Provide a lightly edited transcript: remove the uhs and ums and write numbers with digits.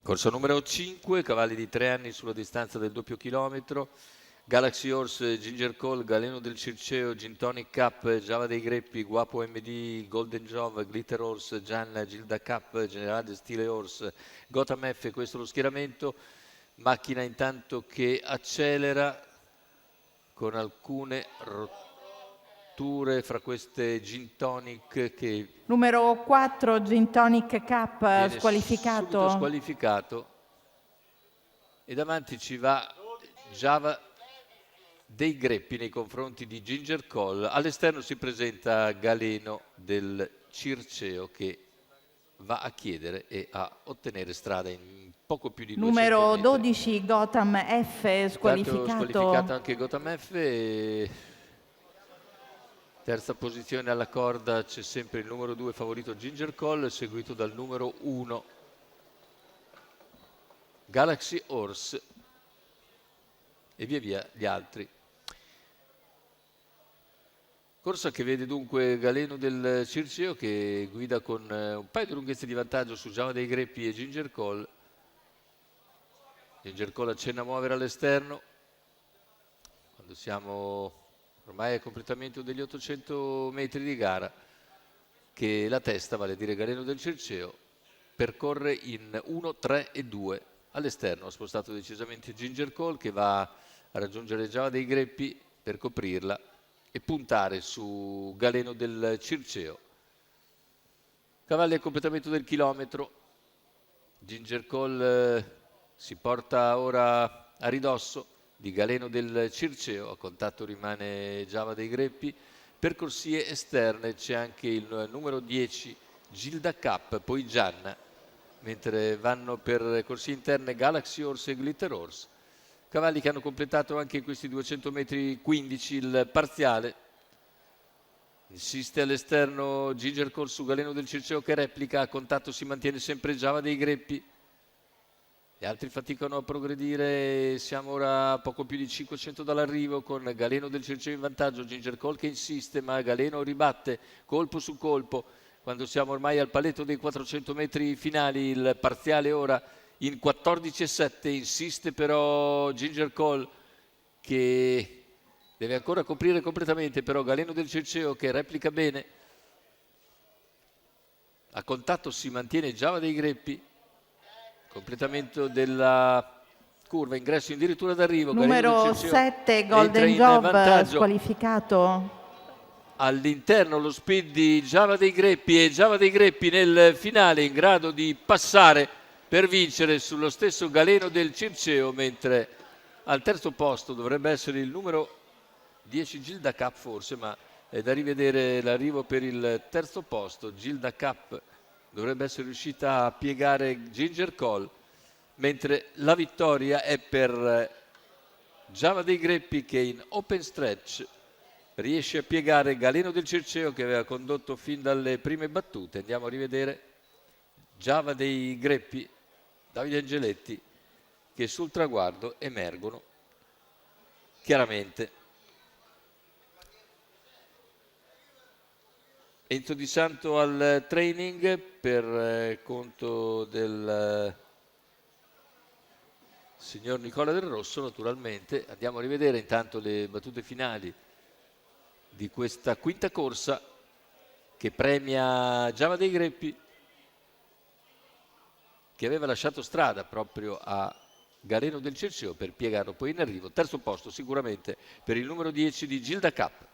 Corsa numero 5, cavalli di 3 anni sulla distanza del doppio chilometro. Galaxy Horse, Ginger Cole, Galeno del Circeo, Gintonic Cup, Java dei Greppi, Guapo MD, Golden Jove, Glitter Horse, Gianna, Gilda Cup, Generale Stile Horse, Gotham F, questo è lo schieramento. Macchina intanto che accelera con alcune rotture fra queste Gintonic che Numero 4, Gintonic Cup, viene squalificato. subito squalificato, e davanti ci va Java dei Greppi nei confronti di Ginger Cole. All'esterno si presenta Galeno del Circeo che va a chiedere e a ottenere strada in poco più di 200 Numero metri. 12, Gotham F, squalificato. Squalificato anche Gotham F. E terza posizione alla corda c'è sempre il numero 2 favorito Ginger Cole, seguito dal numero 1 Galaxy Horse e via via gli altri. Corsa che vede dunque Galeno del Circeo che guida con un paio di lunghezze di vantaggio su Java dei Greppi e Ginger Cole. Ginger Cole accenna a muovere all'esterno quando siamo ormai a completamento degli 800 metri di gara, che la testa, vale a dire Galeno del Circeo, percorre in 1, 3 e 2. All'esterno ha spostato decisamente Ginger Cole che va a raggiungere Java dei Greppi per coprirla e puntare su Galeno del Circeo. Cavalli a completamento del chilometro. Ginger Cole si porta ora a ridosso di Galeno del Circeo, a contatto rimane Java dei Greppi. Per corsie esterne c'è anche il numero 10 Gilda Cup, poi Gianna, mentre vanno per corsie interne Galaxy Horse e Glitter Horse. Cavalli che hanno completato anche in questi 200 metri 15 il parziale. Insiste all'esterno Ginger Cole su Galeno del Circeo che replica, a contatto si mantiene sempre Java dei Greppi. Gli altri faticano a progredire, siamo ora a poco più di 500 dall'arrivo con Galeno del Circeo in vantaggio, Ginger Cole che insiste ma Galeno ribatte colpo su colpo. Quando siamo ormai al paletto dei 400 metri finali, il parziale ora in 14,7, insiste però Ginger Cole che deve ancora coprire completamente, però Galeno del Circeo che replica bene. A contatto si mantiene Java dei Greppi, completamento della curva, ingresso addirittura d'arrivo. Numero 7, Golden Job, squalificato. All'interno lo speed di Java dei Greppi e Java dei Greppi nel finale in grado di passare per vincere sullo stesso Galeno del Circeo, mentre al terzo posto dovrebbe essere il numero 10 Gilda Cup forse, ma è da rivedere l'arrivo per il terzo posto. Gilda Cup dovrebbe essere riuscita a piegare Ginger Cole, mentre la vittoria è per Java dei Greppi che in open stretch riesce a piegare Galeno del Circeo che aveva condotto fin dalle prime battute. Andiamo a rivedere Java dei Greppi, Davide Angeletti, che sul traguardo emergono chiaramente. Enzo Di Santo al training per conto del signor Nicola Del Rosso, naturalmente. Andiamo a rivedere intanto le battute finali di questa quinta corsa che premia Java dei Greppi, che aveva lasciato strada proprio a Galeno del Circeo per piegarlo poi in arrivo. Terzo posto sicuramente per il numero 10 di Gilda Cup.